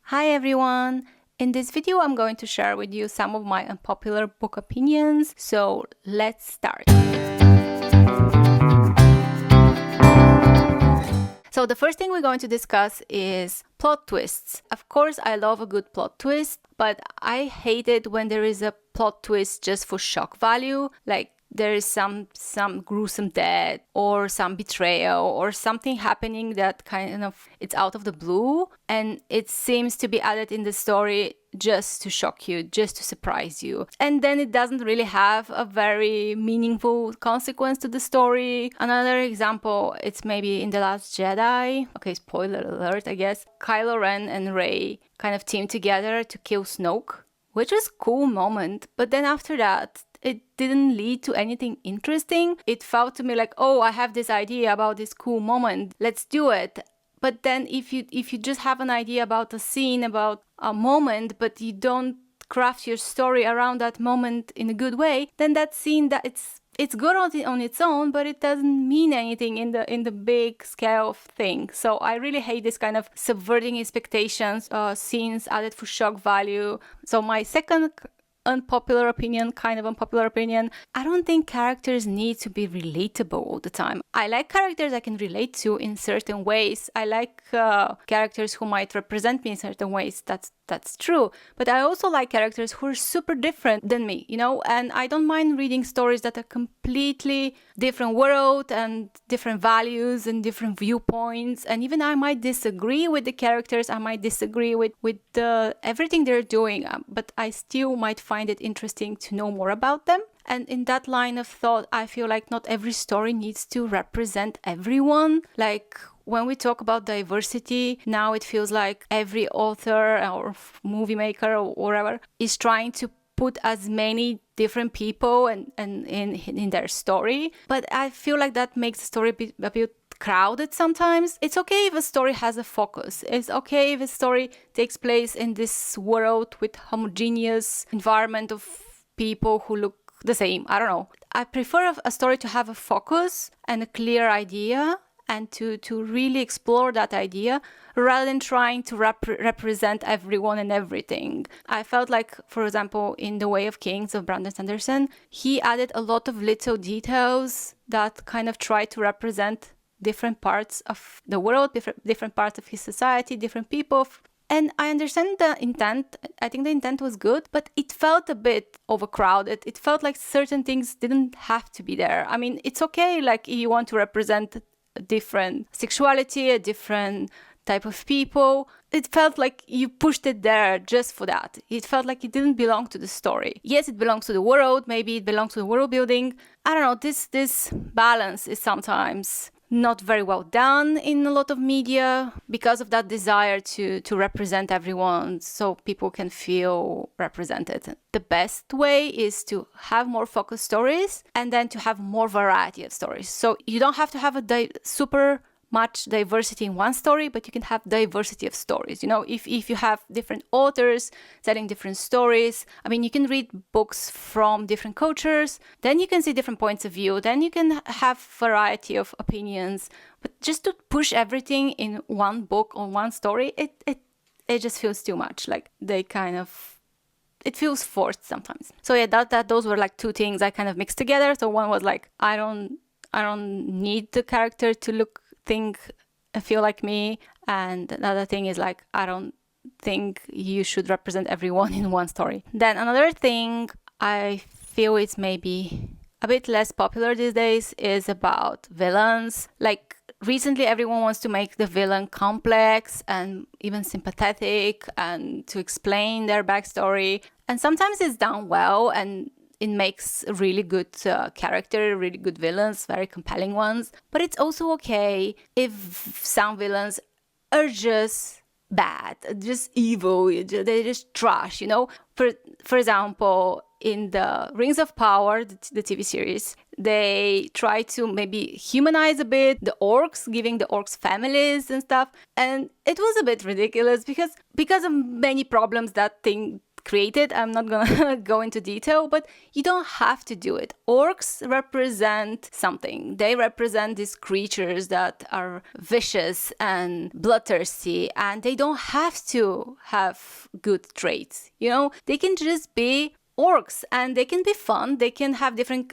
Hi everyone! In this video I'm going to share with you some of my unpopular book opinions, so let's start. So the first thing we're going to discuss is plot twists. Of course I love a good plot twist, but I hate it when there is a plot twist just for shock value, like there is some gruesome death or some betrayal or something happening that kind of it's out of the blue and it seems to be added in the story just to shock you, just to surprise you. And then it doesn't really have a very meaningful consequence to the story. Another example, it's maybe in The Last Jedi. Okay, spoiler alert, I guess. Kylo Ren and Rey kind of team together to kill Snoke, which was a cool moment. But then after that, it didn't lead to anything interesting. It felt to me like, oh, I have this idea about this cool moment, let's do it. But then if you just have an idea about a scene, about a moment, but you don't craft your story around that moment in a good way, then that scene, that it's good on its own, but it doesn't mean anything in the big scale of things. So I really hate this kind of subverting expectations, scenes added for shock value. So my second unpopular opinion, I don't think characters need to be relatable all the time. I like characters I can relate to in certain ways. I like characters who might represent me in certain ways. That's true. But I also like characters who are super different than me, and I don't mind reading stories that are completely different world and different values and different viewpoints. And even I might disagree with the characters. I might disagree with everything they're doing, but I still might find it interesting to know more about them. And in that line of thought, I feel like not every story needs to represent everyone. Like when we talk about diversity, now it feels like every author or movie maker or whatever is trying to put as many different people and in their story. But I feel like that makes the story a bit crowded sometimes. It's okay if a story has a focus. It's okay if a story takes place in this world with homogeneous environment of people who look the same. I don't know. I prefer a story to have a focus and a clear idea and to really explore that idea rather than trying to represent everyone and everything. I felt like, for example, in The Way of Kings of Brandon Sanderson, he added a lot of little details that kind of try to represent different parts of the world, different parts of his society, different people. And I understand the intent. I think the intent was good, but it felt a bit overcrowded. It felt like certain things didn't have to be there. I mean, it's okay, like you want to represent a different sexuality, a different type of people. It felt like you pushed it there just for that. It felt like it didn't belong to the story. Yes, it belongs to the world. Maybe it belongs to the world building. I don't know. This balance is sometimes not very well done in a lot of media because of that desire to represent everyone so people can feel represented. The best way is to have more focused stories and then to have more variety of stories. So you don't have to have a super much diversity in one story, but you can have diversity of stories. If you have different authors telling different stories, I mean, you can read books from different cultures, then you can see different points of view, then you can have variety of opinions. But just to push everything in one book or one story, it just feels too much. Like it feels forced sometimes. So yeah, those were like two things I kind of mixed together. So one was like, I don't need the character to feel like me, and another thing is like, I don't think you should represent everyone in one story. Then another thing I feel is maybe a bit less popular these days is about villains. Like recently everyone wants to make the villain complex and even sympathetic and to explain their backstory, and sometimes it's done well and it makes a really good character, really good villains, very compelling ones. But it's also okay if some villains are just bad, just evil, they're just trash, For example, in the Rings of Power, the TV series, they try to maybe humanize a bit the orcs, giving the orcs families and stuff. And it was a bit ridiculous because of many problems that thing created. I'm not gonna go into detail, but you don't have to do it. Orcs represent something. They represent these creatures that are vicious and bloodthirsty, and they don't have to have good traits. They can just be orcs, and they can be fun. They can have different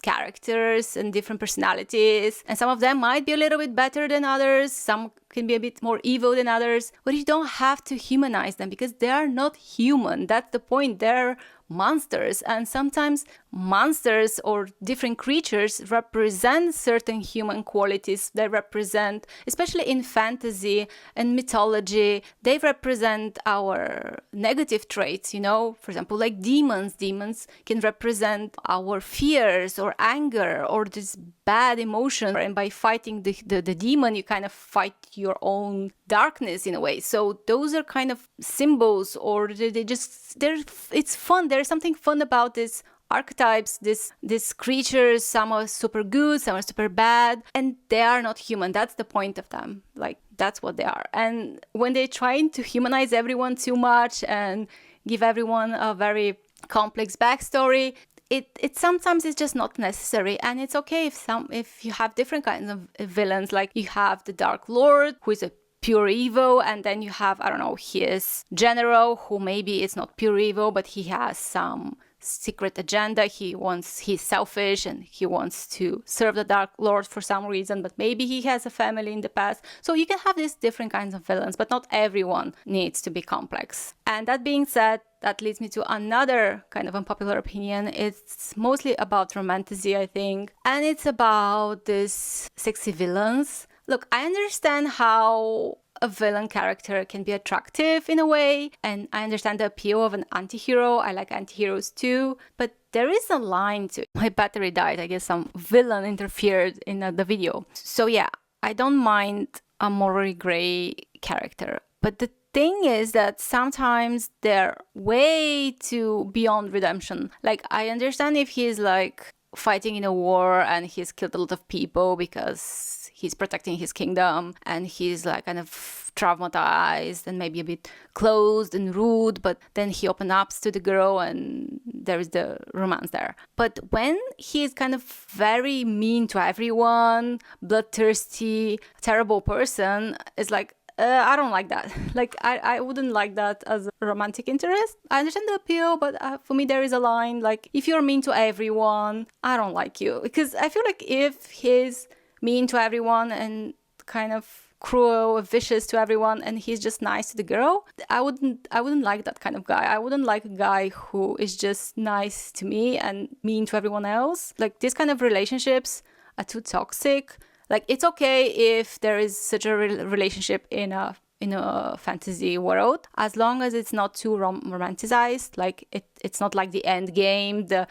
characters and different personalities, and some of them might be a little bit better than others, some can be a bit more evil than others, but you don't have to humanize them because they are not human. That's the point. They're monsters, and sometimes monsters or different creatures represent certain human qualities. They represent, especially in fantasy and mythology, they represent our negative traits, for example, like demons. Demons can represent our fears or anger or this bad emotion, and by fighting the demon, you kind of fight your own darkness in a way. So those are kind of symbols, or it's fun. There's something fun about this archetypes, these creatures. Some are super good, some are super bad, and they are not human. That's the point of them. Like, that's what they are. And when they're trying to humanize everyone too much and give everyone a very complex backstory, it sometimes is just not necessary. And it's okay if you have different kinds of villains. Like, you have the Dark Lord, who is a pure evil, and then you have, I don't know, his general, who maybe is not pure evil, but he has some secret agenda. He's selfish and he wants to serve the Dark Lord for some reason, but maybe he has a family in the past. So you can have these different kinds of villains, but not everyone needs to be complex. And that being said, that leads me to another kind of unpopular opinion. It's mostly about romantasy, I think, and it's about these sexy villains. Look, I understand how a villain character can be attractive in a way, and I understand the appeal of an anti-hero. I like anti-heroes too, but there is a line to it. My battery died. I guess some villain interfered in the video. So yeah, I don't mind a morally gray character, but the thing is that sometimes they're way too beyond redemption. Like, I understand if he's like fighting in a war and he's killed a lot of people because he's protecting his kingdom, and he's like kind of traumatized and maybe a bit closed and rude, but then he opens up to the girl and there is the romance there. But when he's kind of very mean to everyone, bloodthirsty, terrible person, it's like, I don't like that. Like, I wouldn't like that as a romantic interest. I understand the appeal, but for me there is a line. Like, if you're mean to everyone, I don't like you. Because I feel like if he's mean to everyone and kind of cruel, vicious to everyone, and he's just nice to the girl, I wouldn't like that kind of guy. I wouldn't like a guy who is just nice to me and mean to everyone else. Like, these kind of relationships are too toxic. Like, it's okay if there is such a relationship in a fantasy world, as long as it's not too romanticized. Like, it's not like the end game, the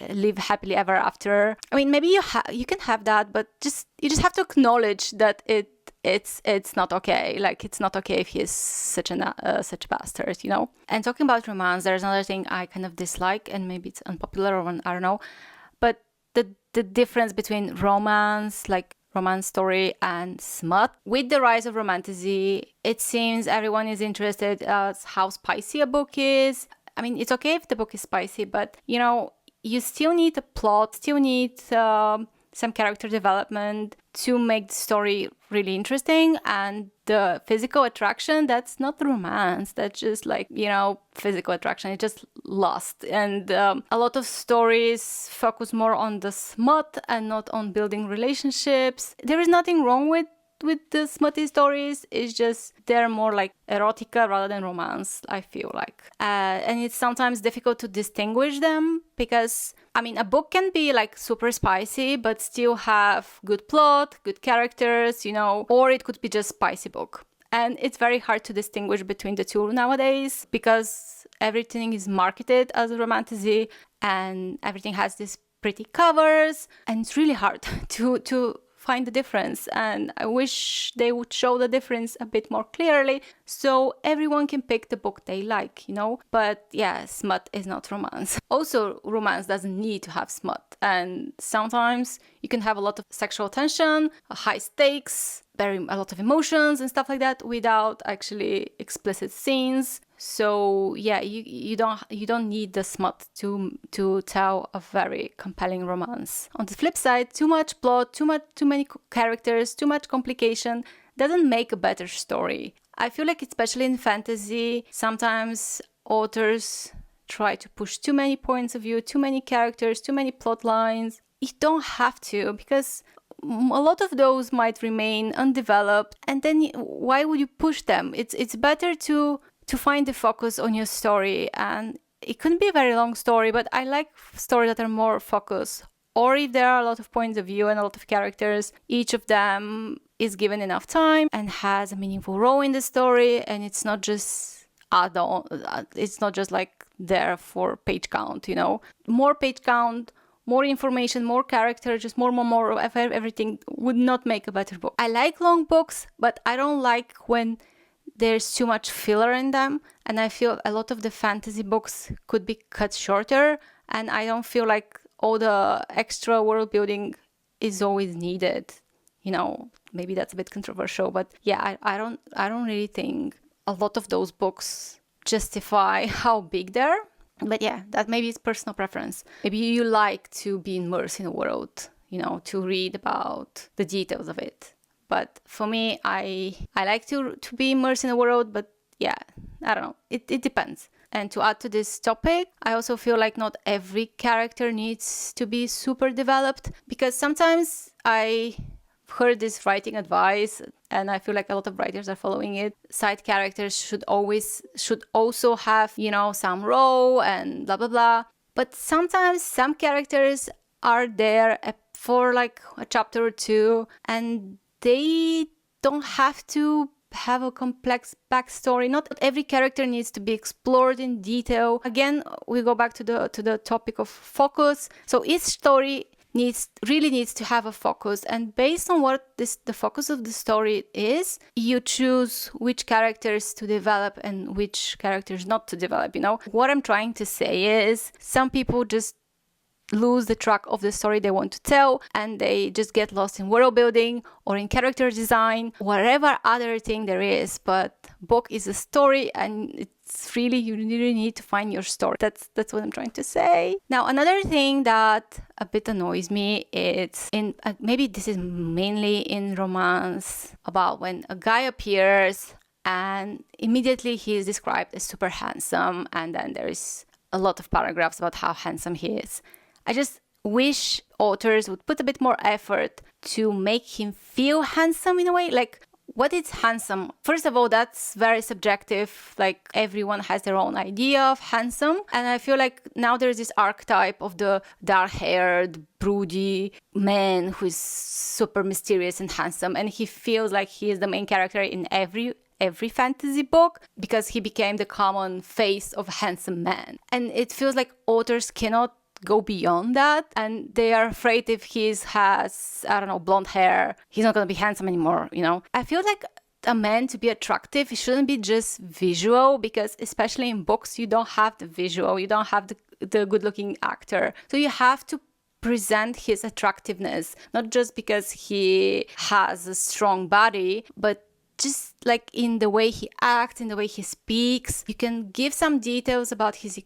live happily ever after. I mean, maybe you can have that, but you just have to acknowledge that it's not okay. Like, it's not okay if he's such a bastard, And talking about romance, there's another thing I kind of dislike, and maybe it's unpopular, or I don't know, but the difference between romance story and smut. With the rise of romantasy, it seems everyone is interested as how spicy a book is. I mean, it's okay if the book is spicy, but you still need a plot, still need some character development to make the story really interesting. And the physical attraction, that's not romance. That's just physical attraction. It's just lust. And a lot of stories focus more on the smut and not on building relationships. There is nothing wrong with the smutty stories. It's just they're more like erotica rather than romance, I feel like. And it's sometimes difficult to distinguish them because, I mean, a book can be like super spicy but still have good plot, good characters, or it could be just spicy book. And it's very hard to distinguish between the two nowadays because everything is marketed as a romantasy and everything has these pretty covers, and it's really hard to find the difference. And I wish they would show the difference a bit more clearly so everyone can pick the book they like, But yeah, smut is not romance. Also, romance doesn't need to have smut, and sometimes you can have a lot of sexual tension, high stakes, a lot of emotions and stuff like that without actually explicit scenes. So yeah, you don't need the smut to tell a very compelling romance. On the flip side, too much plot, too many characters, too much complication doesn't make a better story. I feel like especially in fantasy, sometimes authors try to push too many points of view, too many characters, too many plot lines. You don't have to, because a lot of those might remain undeveloped, and then why would you push them? It's better to find the focus on your story, and it couldn't be a very long story, but I like stories that are more focused. Or if there are a lot of points of view and a lot of characters, each of them is given enough time and has a meaningful role in the story, and it's not just it's not just like there for page count, you know. More page count, more information, more character, just more of everything would not make a better book. I like long books, but I don't like when there's too much filler in them, and I feel a lot of the fantasy books could be cut shorter, and I don't feel like all the extra world building is always needed. You know, maybe that's a bit controversial, but yeah, I don't really think a lot of those books justify how big they're. But yeah, that maybe is personal preference. Maybe you like to be immersed in a world, you know, to read about the details of it. But for me, I like to be immersed in a world, but yeah, I don't know. It depends. And to add to this topic, I also feel like not every character needs to be super developed, because sometimes I heard this writing advice, and I feel like a lot of writers are following it. Side characters should also have, you know, some role and blah blah blah. But sometimes some characters are there for like a chapter or two, and they don't have to have a complex backstory. Not every character needs to be explored in detail. Again, we go back to the topic of focus. So each story really needs to have a focus, and based on what the focus of the story is, you choose which characters to develop and which characters not to develop. You know what I'm trying to say is, some people just lose the track of the story they want to tell, and they just get lost in world building or in character design, whatever other thing there is. But book is a story, and it's really, you really need to find your story. That's what I'm trying to say. Now, another thing that a bit annoys me, it's in maybe this is mainly in romance, about when a guy appears and immediately he is described as super handsome, and then there is a lot of paragraphs about how handsome he is. I just wish authors would put a bit more effort to make him feel handsome in a way. Like, what is handsome? First of all, that's very subjective. Like, everyone has their own idea of handsome. And I feel like now there's this archetype of the dark-haired, broody man who's super mysterious and handsome. And he feels like he is the main character in every fantasy book, because he became the common face of a handsome man. And it feels like authors cannot go beyond that, and they are afraid if he has, I don't know, blonde hair, he's not going to be handsome anymore, you know. I feel like a man to be attractive, it shouldn't be just visual, because especially in books, you don't have the visual, you don't have the good-looking actor. So you have to present his attractiveness, not just because he has a strong body, but just like in the way he acts, in the way he speaks. You can give some details about his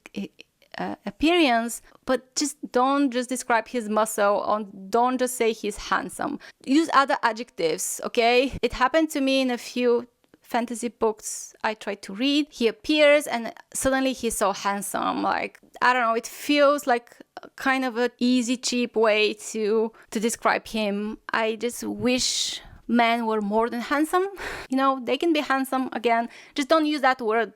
appearance, but just don't just describe his muscle, or don't just say he's handsome. Use other adjectives, okay? It happened to me in a few fantasy books I tried to read. He appears and suddenly he's so handsome. Like, I don't know, it feels like kind of an easy, cheap way to describe him. I just wish men were more than handsome. You know, they can be handsome, again, just don't use that word.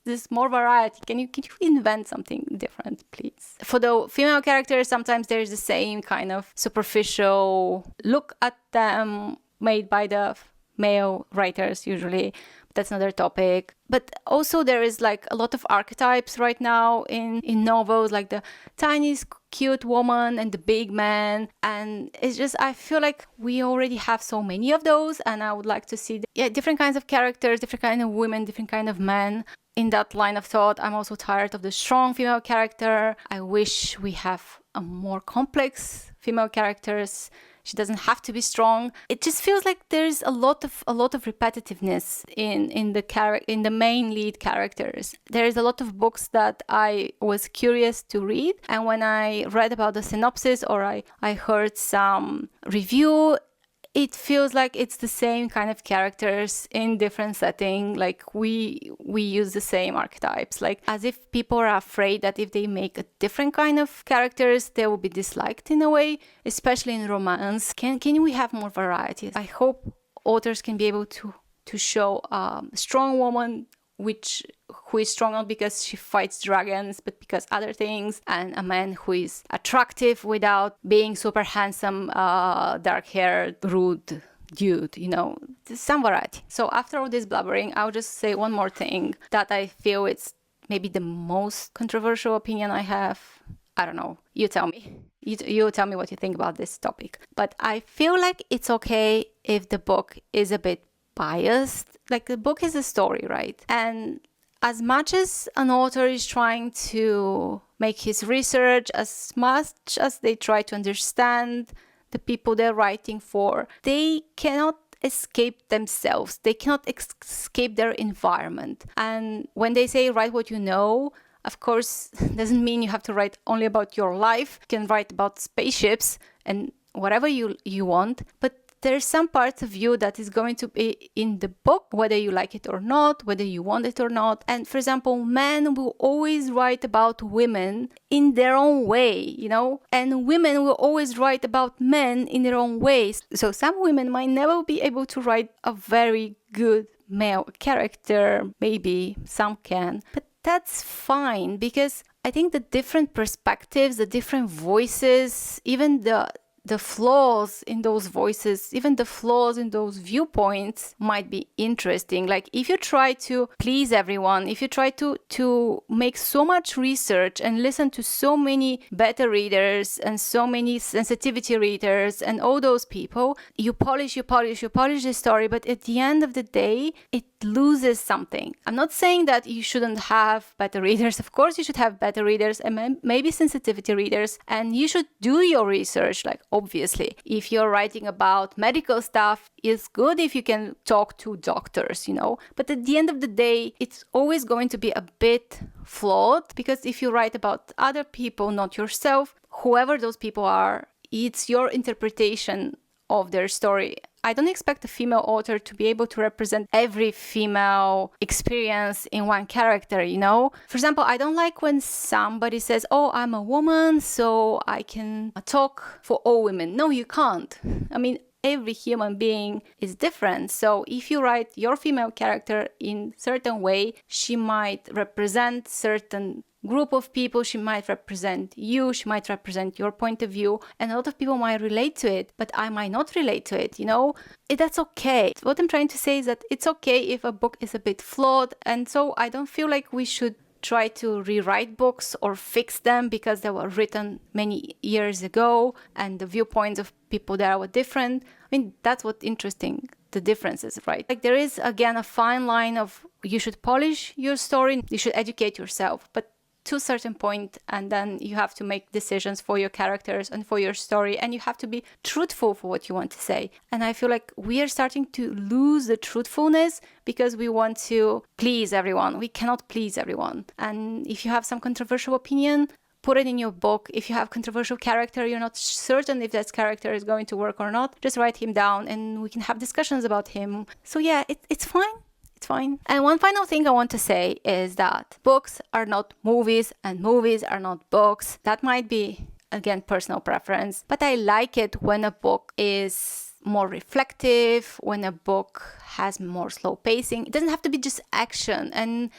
There's more variety. Can you invent something different, please? For the female characters, sometimes there's the same kind of superficial look at them made by the male writers usually. That's another topic. But also there is like a lot of archetypes right now in novels, like the tiny cute woman and the big man, and it's just, I feel like we already have so many of those, and I would like to see different kinds of characters, different kind of women, different kind of men. In that line of thought, I'm also tired of the strong female character. I wish we have a more complex female characters, She doesn't have to be strong. It just feels like there's a lot of repetitiveness in the main lead characters. There is a lot of books that I was curious to read, and when I read about the synopsis or I heard some review, it feels like it's the same kind of characters in different setting. Like we use the same archetypes, like as if people are afraid that if they make a different kind of characters, they will be disliked in a way, especially in romance. Can we have more variety? I hope authors can be able to show a strong woman who is strong not because she fights dragons, but because other things, and a man who is attractive without being super handsome, dark-haired, rude dude, some variety. So after all this blabbering, I'll just say one more thing that I feel it's maybe the most controversial opinion I have. I don't know. You tell me. You tell me what you think about this topic. But I feel like it's okay if the book is a bit biased. Like, the book is a story, right? And as much as an author is trying to make his research, as much as they try to understand the people they're writing for, they cannot escape themselves. They cannot escape their environment. And when they say write what you know, of course, doesn't mean you have to write only about your life. You can write about spaceships and whatever you want, but there's some parts of you that is going to be in the book, whether you like it or not, whether you want it or not. And for example, men will always write about women in their own way, and women will always write about men in their own ways. So some women might never be able to write a very good male character. Maybe some can, but that's fine, because I think the different perspectives, the different voices, even the flaws in those voices, even the flaws in those viewpoints might be interesting. Like, if you try to please everyone, if you try to make so much research and listen to so many beta readers and so many sensitivity readers and all those people, you polish the story, but at the end of the day, it loses something. I'm not saying that you shouldn't have beta readers. Of course you should have beta readers and maybe sensitivity readers, and you should do your research. Like, obviously, if you're writing about medical stuff, it's good if you can talk to doctors, but at the end of the day, it's always going to be a bit flawed, because if you write about other people, not yourself, whoever those people are, it's your interpretation of their story. I don't expect a female author to be able to represent every female experience in one character, For example, I don't like when somebody says, oh, I'm a woman, so I can talk for all women. No, you can't. I mean, every human being is different. So if you write your female character in certain way, she might represent certain group of people, she might represent you, she might represent your point of view, and a lot of people might relate to it, but I might not relate to it, That's okay. What I'm trying to say is that it's okay if a book is a bit flawed, and so I don't feel like we should try to rewrite books or fix them because they were written many years ago and the viewpoints of people there were different. I mean, that's what's interesting, the differences, right? Like, there is, again, a fine line of you should polish your story, you should educate yourself, but to a certain point, and then you have to make decisions for your characters and for your story, and you have to be truthful for what you want to say. And I feel like we are starting to lose the truthfulness because we want to please everyone. We cannot please everyone. And if you have some controversial opinion, put it in your book. If you have controversial character, you're not certain if that character is going to work or not, just write him down and we can have discussions about him. So yeah, it's fine. It's fine. And one final thing I want to say is that books are not movies and movies are not books. That might be, again, personal preference, but I like it when a book is more reflective, when a book has more slow pacing. It doesn't have to be just action. And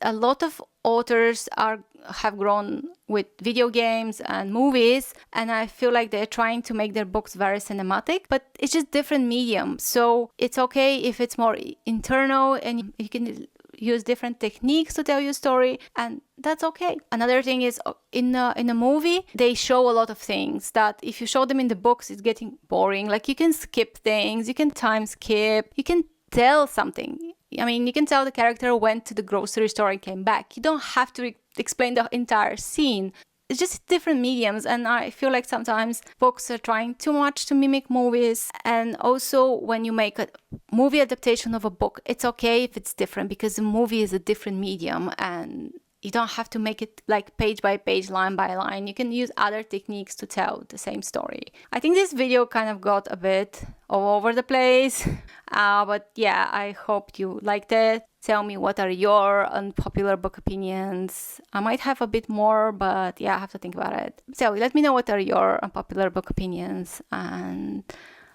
a lot of authors have grown with video games and movies, and I feel like they're trying to make their books very cinematic, but it's just different medium. So it's okay if it's more internal and you can use different techniques to tell your story, and that's okay. Another thing is, in a movie, they show a lot of things that if you show them in the books, it's getting boring. Like, you can skip things, you can time skip, you can tell something. I mean, you can tell the character went to the grocery store and came back. You don't have to explain the entire scene. it's just different mediums, and I feel like sometimes books are trying too much to mimic movies. And also when you make a movie adaptation of a book, it's okay if it's different, because the movie is a different medium and you don't have to make it like page by page, line by line. You can use other techniques to tell the same story. I think this video kind of got a bit all over the place, but yeah, I hope you liked it. Tell me, what are your unpopular book opinions? I might have a bit more, but yeah, I have to think about it. So let me know what are your unpopular book opinions, and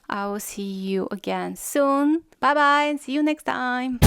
I will see you again soon. Bye bye, and see you next time.